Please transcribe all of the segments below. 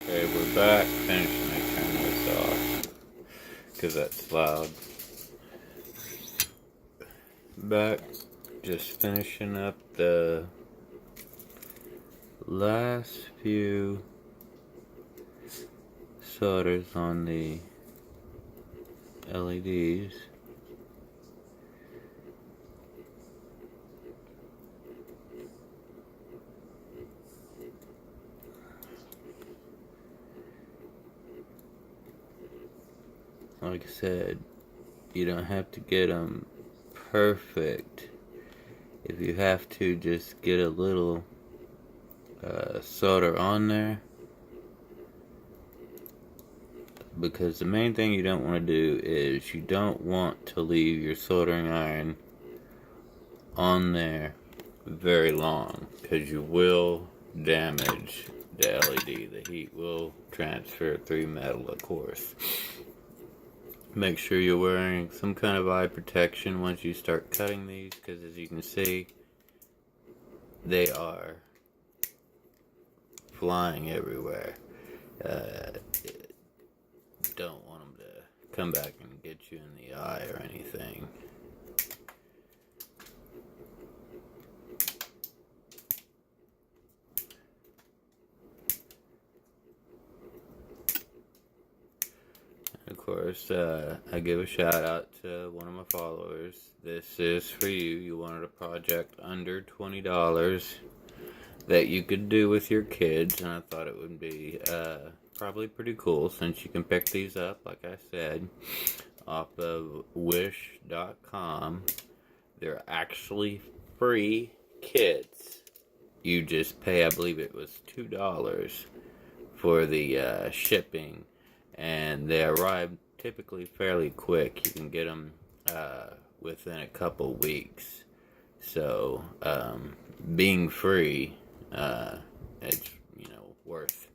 Okay, we're back. Finishing. I turn this off because that's loud. Back. Just finishing up the last few solders on the LEDs. Like I said, you don't have to get them perfect. If you have to, just get a little solder on there, because the main thing you don't want to do is you don't want to leave your soldering iron on there very long, because you will damage the LED. The heat will transfer through metal, of course. Make sure you're wearing some kind of eye protection once you start cutting these, because as you can see, they are flying everywhere. Don't want them to come back and get you in the eye or anything. Of course, I give a shout out to one of my followers. This is for you. You wanted a project under $20 that you could do with your kids, and I thought it would be probably pretty cool, since you can pick these up, like I said, off of wish.com. They're actually free kits. You just pay, I believe it was $2 for the shipping, and they arrive typically fairly quick. You can get them within a couple weeks. So being free, it's worth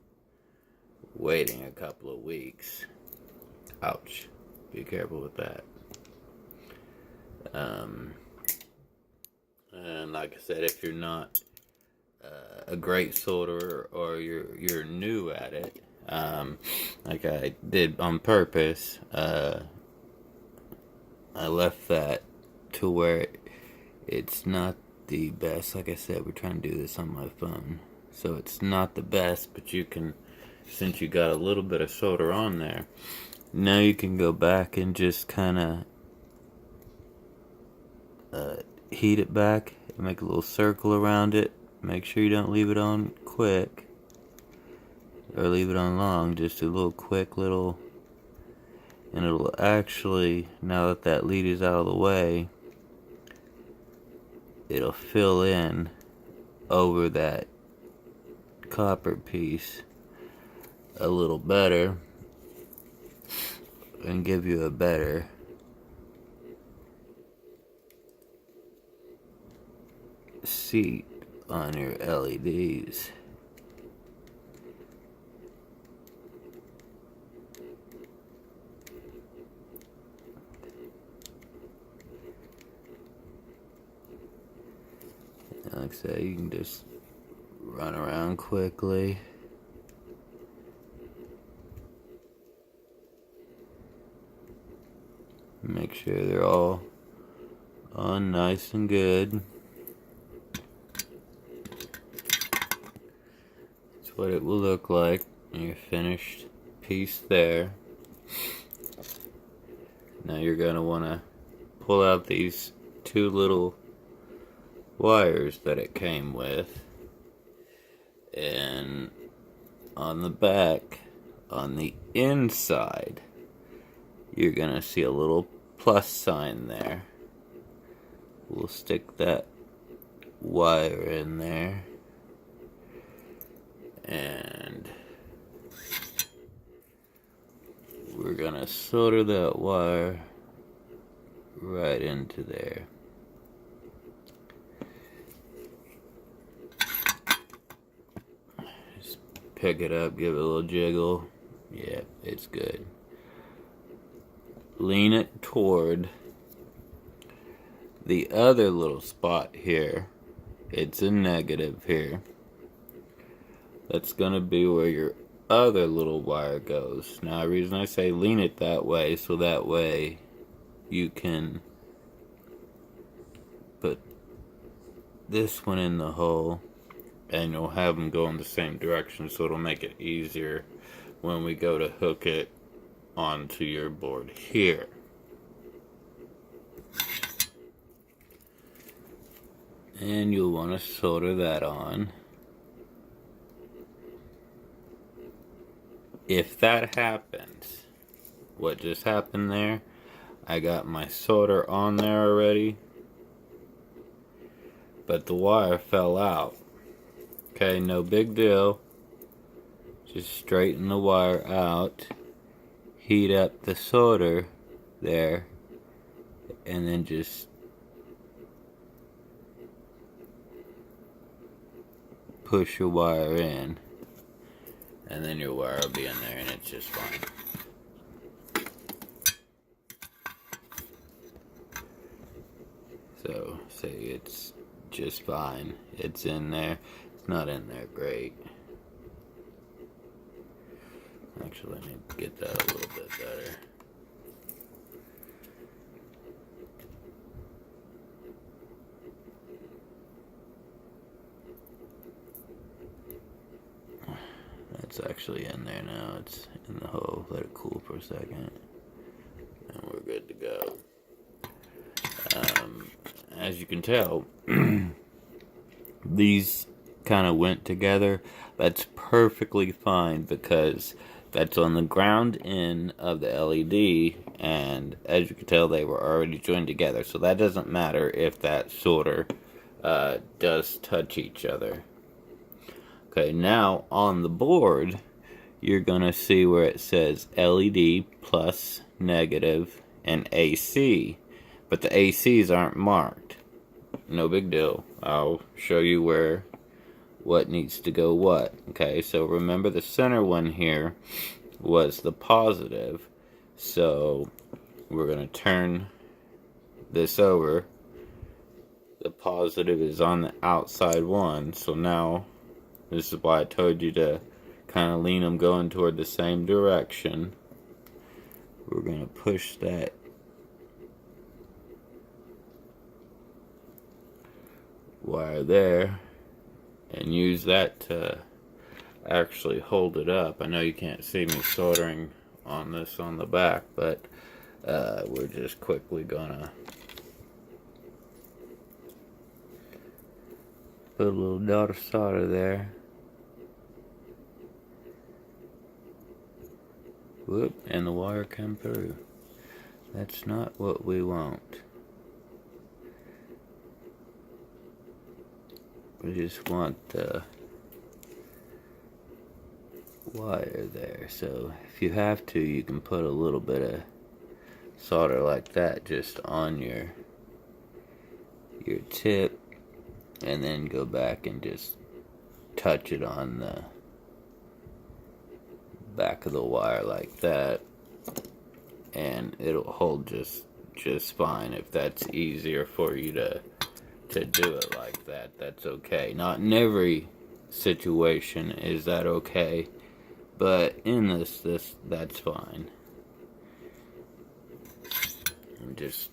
waiting a couple of weeks. Ouch! Be careful with that. And like I said, if you're not a great solderer, or you're new at it, like I did on purpose, I left that to where it's not the best. Like I said, we're trying to do this on my phone, so it's not the best, but you can, since you got a little bit of solder on there, now you can go back and just kind of heat it back and make a little circle around it. Make sure you don't leave it on quick or leave it on long. Just a little quick little, and it'll actually, now that that lead is out of the way, it'll fill in over that copper piece a little better and give you a better seat on your LEDs. Like I say, you can just run around quickly. Make sure they're all on nice and good. That's what it will look like in your finished piece there. Now you're going to want to pull out these two little wires that it came with, and on the back, on the inside, you're gonna see a little plus sign there. We'll stick that wire in there, and we're gonna solder that wire right into there. Pick it up, give it a little jiggle. Yeah, it's good. Lean it toward the other little spot here. It's a negative here. That's gonna be where your other little wire goes. Now the reason I say lean it that way, so that way you can put this one in the hole and you'll have them go in the same direction, so it'll make it easier when we go to hook it onto your board here. And you'll want to solder that on. If that happens, what just happened there, I got my solder on there already, but the wire fell out. Okay, no big deal. Just straighten the wire out, heat up the solder there, and then just push your wire in, and then your wire will be in there and it's just fine. So, say it's just fine. It's in there. It's not in there great. Actually, let me get that a little bit better. It's actually in there now. It's in the hole. Let it cool for a second. And we're good to go. As you can tell, these kind of went together. That's perfectly fine because that's on the ground end of the LED, and as you can tell, they were already joined together. So that doesn't matter if that solder does touch each other. Okay, now on the board, you're going to see where it says LED plus, negative, and AC. But the ACs aren't marked. No big deal. I'll show you what needs to go what. Okay, so remember the center one here was the positive. So we're going to turn this over. The positive is on the outside one. So now, this is why I told you to kind of lean them going toward the same direction. We're going to push that wire there and use that to actually hold it up. I know you can't see me soldering on this on the back, but we're just quickly gonna put a little dot of solder there. Whoop, and the wire come through. That's not what we want. We just want the wire there. So if you have to, you can put a little bit of solder like that just on your tip, and then go back and just touch it on the back of the wire like that, and it'll hold just fine. If that's easier for you to do it like that, that's okay. Not in every situation is that okay, but in this that's fine. And just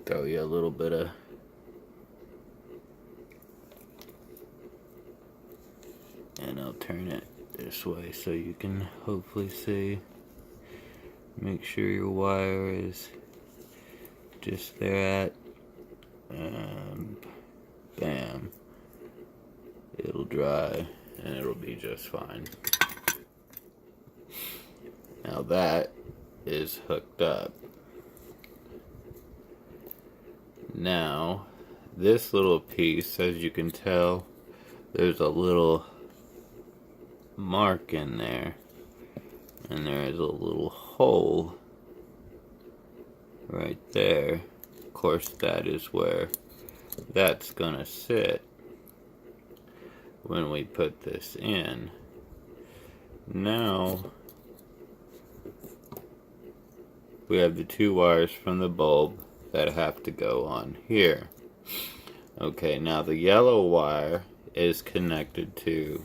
throw you a little bit of and I'll turn it this way so you can hopefully see. Make sure your wire is just there at, and bam, it'll dry and it'll be just fine. Now that is hooked up. Now this little piece, as you can tell, there's a little mark in there, and there is a little hole right there. Of course, that is where that's gonna sit when we put this in. Now we have the two wires from the bulb that have to go on here. Okay, now the yellow wire is connected to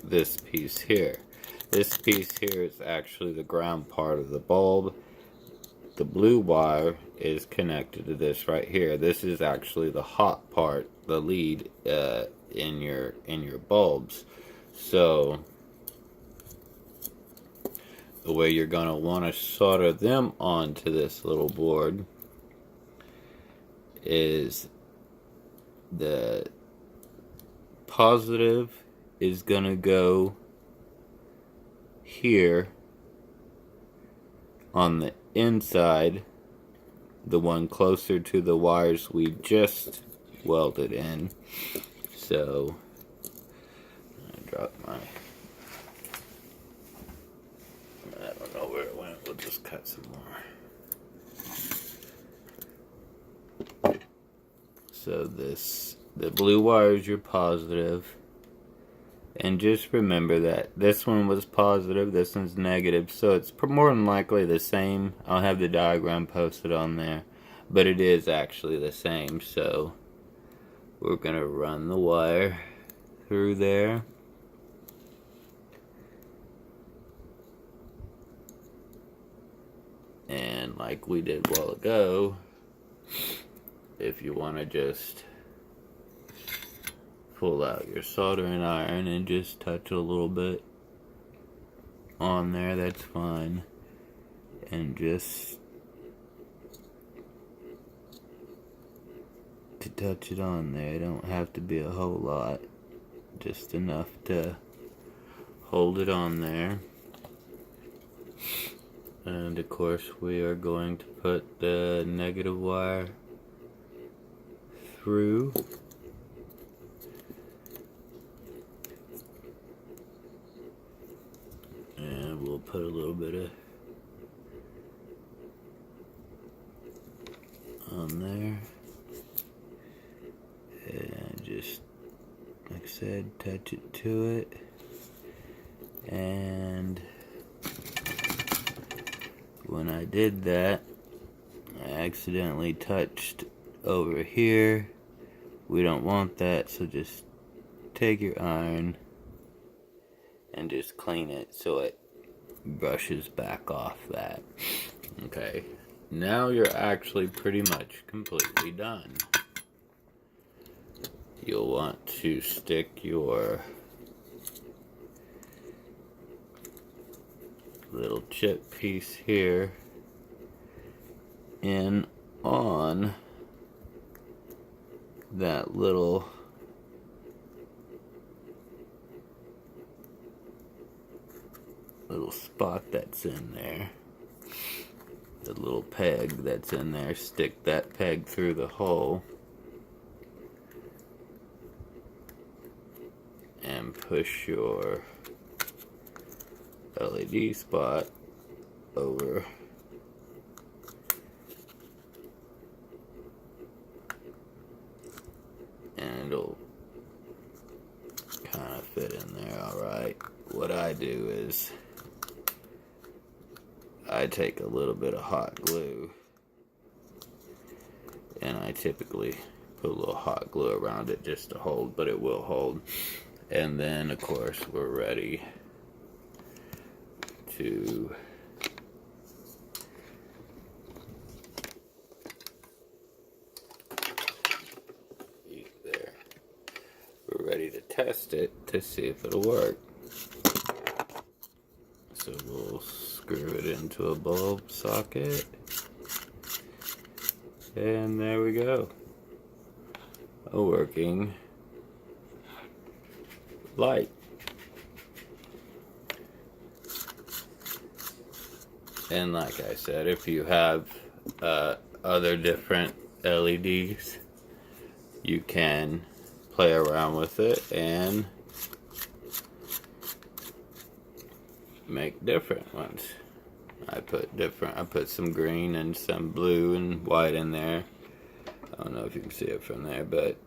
this piece here. This piece here is actually the ground part of the bulb. The blue wire is connected to this right here. This is actually the hot part, the lead in your bulbs. So the way you're going to want to solder them onto this little board is the positive is going to go here on the inside, the one closer to the wires we just welded in. So I dropped my, I don't know where it went. We'll just cut some more. So the blue wire is your positive. And just remember that this one was positive, this one's negative, so it's more than likely the same. I'll have the diagram posted on there, but it is actually the same. So we're going to run the wire through there. And like we did a while ago, if you want to just pull out your soldering iron and just touch a little bit on there, that's fine. And just to touch it on there, it don't have to be a whole lot, just enough to hold it on there. And of course we are going to put the negative wire through. And we'll put a little bit of on there. And just, like I said, touch it to it. And when I did that, I accidentally touched over here. We don't want that, so just take your iron and just clean it so it brushes back off that. Okay, now you're actually pretty much completely done. You'll want to stick your little chip piece here in on that little spot that's in there, the little peg that's in there. Stick that peg through the hole and push your LED spot over and it'll kind of fit in there alright. What I do is I take a little bit of hot glue and I typically put a little hot glue around it just to hold, but it will hold. And then of course we're ready to we're ready to test it to see if it'll work. So we'll screw it into a bulb socket. And there we go. A working light. And like I said, if you have other different LEDs, you can play around with it and make different ones. I put some green and some blue and white in there. I don't know if you can see it from there, but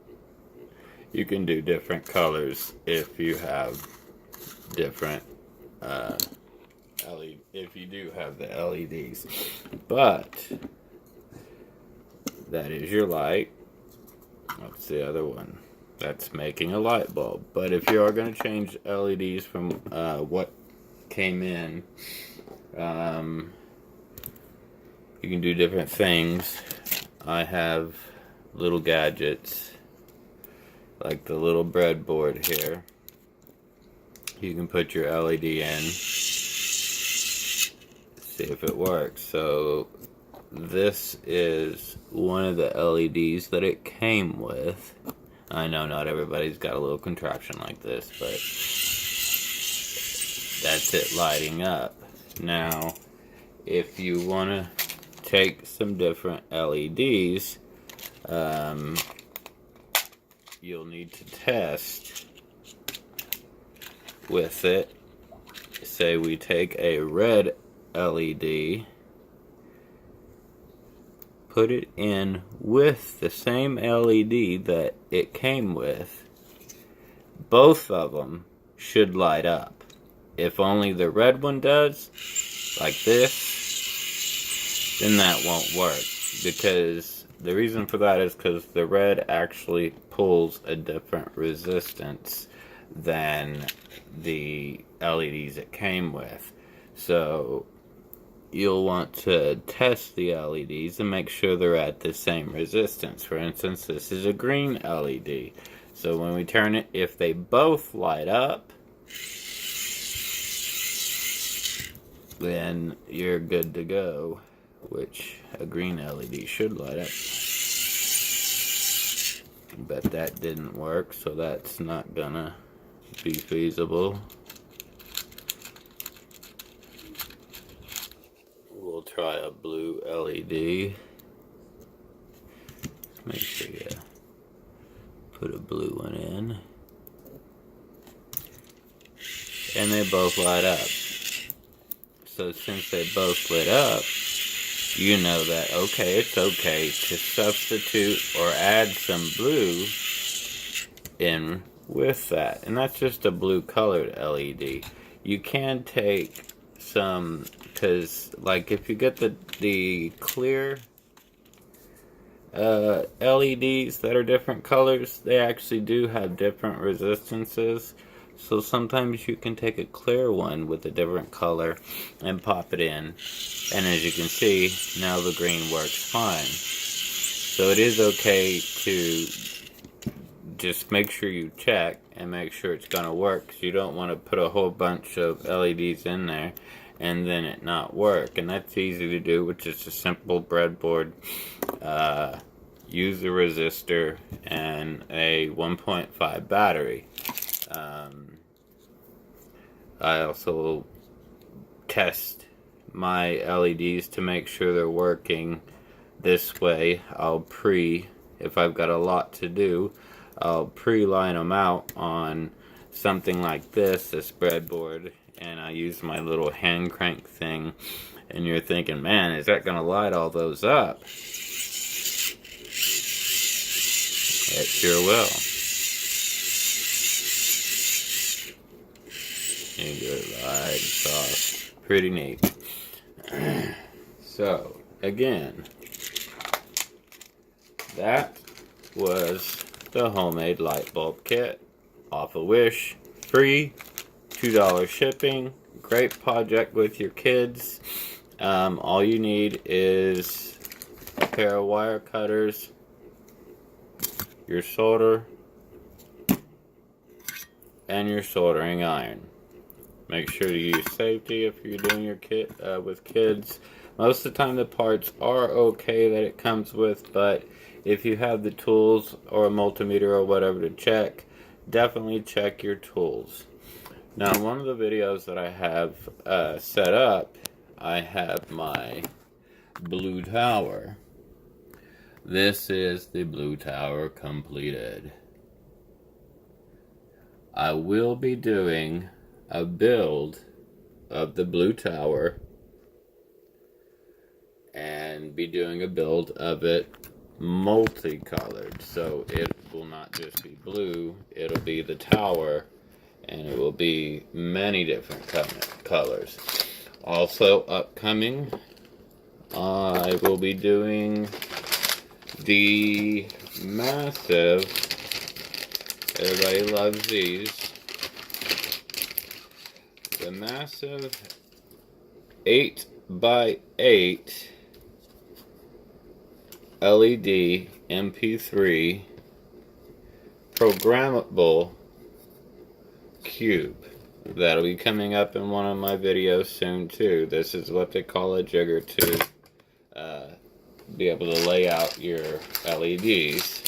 you can do different colors if you have different LED, if you do have the LEDs. But that is your light. What's the other one? That's making a light bulb. But if you are going to change LEDs from what came in, you can do different things. I have little gadgets like the little breadboard here. You can put your LED in, see if it works. So this is one of the LEDs that it came with. I know not everybody's got a little contraption like this, but that's it lighting up. Now, if you want to take some different LEDs, you'll need to test with it. Say we take a red LED, put it in with the same LED that it came with. Both of them should light up. If only the red one does, like this, then that won't work. Because the reason for that is because the red actually pulls a different resistance than the LEDs it came with. So you'll want to test the LEDs and make sure they're at the same resistance. For instance, this is a green LED. So when we turn it, if they both light up, then you're good to go, which a green LED should light up. But that didn't work, so that's not gonna be feasible. We'll try a blue LED. Make sure you put a blue one in. And they both light up. So since they both lit up, you know that, okay, it's okay to substitute or add some blue in with that. And that's just a blue colored LED. You can take some, because like if you get the clear LEDs that are different colors, they actually do have different resistances. So sometimes you can take a clear one with a different color and pop it in. And as you can see, now the green works fine. So it is okay to just make sure you check and make sure it's going to work. Because you don't want to put a whole bunch of LEDs in there and then it not work. And that's easy to do with just a simple breadboard. Use a resistor and a 1.5 battery. I also test my LEDs to make sure they're working this way. If I've got a lot to do, I'll pre-line them out on something like this breadboard, and I use my little hand crank thing. And you're thinking, man, is that going to light all those up? It sure will. And good light sauce. Pretty neat. So, again, that was the homemade light bulb kit off of Wish. Free, $2 shipping. Great project with your kids. All you need is a pair of wire cutters, your solder, and your soldering iron. Make sure to use safety if you're doing your kit with kids. Most of the time the parts are okay that it comes with, but if you have the tools or a multimeter or whatever to check, definitely check your tools. Now, in one of the videos that I have set up, I have my blue tower. This is the blue tower completed. I will be doing a build of the blue tower and be doing a build of it multicolored. So it will not just be blue, it'll be the tower, and it will be many different colors. Also upcoming, I will be doing the massive Everybody loves these. The massive 8x8 LED MP3 programmable cube. That'll be coming up in one of my videos soon too. This is what they call a jigger to be able to lay out your LEDs.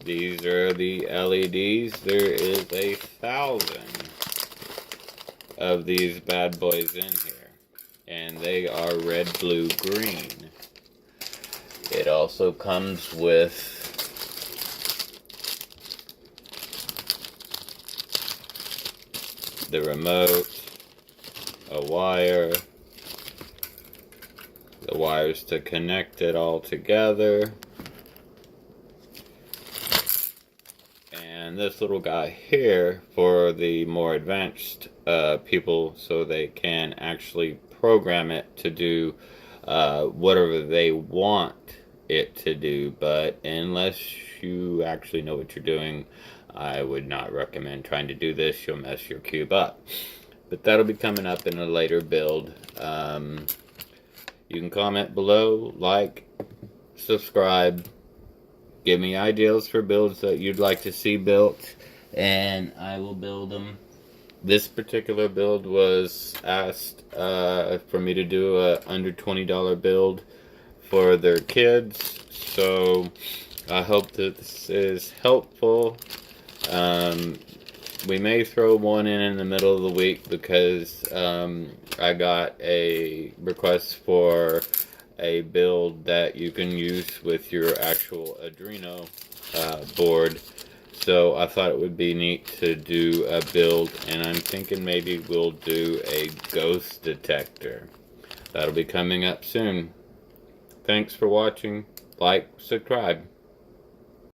These are the LEDs. There is 1,000 of these bad boys in here, and they are red, blue, green. It also comes with the remote, a wire, the wires to connect it all together, and this little guy here for the more advanced people, so they can actually program it to do whatever they want it to do. But unless you actually know what you're doing, I would not recommend trying to do this. You'll mess your cube up. But that'll be coming up in a later build. You can comment below, like, subscribe, give me ideas for builds that you'd like to see built, and I will build them. This particular build was asked for me to do a under $20 build for their kids, so I hope that this is helpful. We may throw one in the middle of the week because I got a request for a build that you can use with your actual Arduino board. So I thought it would be neat to do a build, and I'm thinking maybe we'll do a ghost detector. That'll be coming up soon. Thanks for watching. Like, subscribe.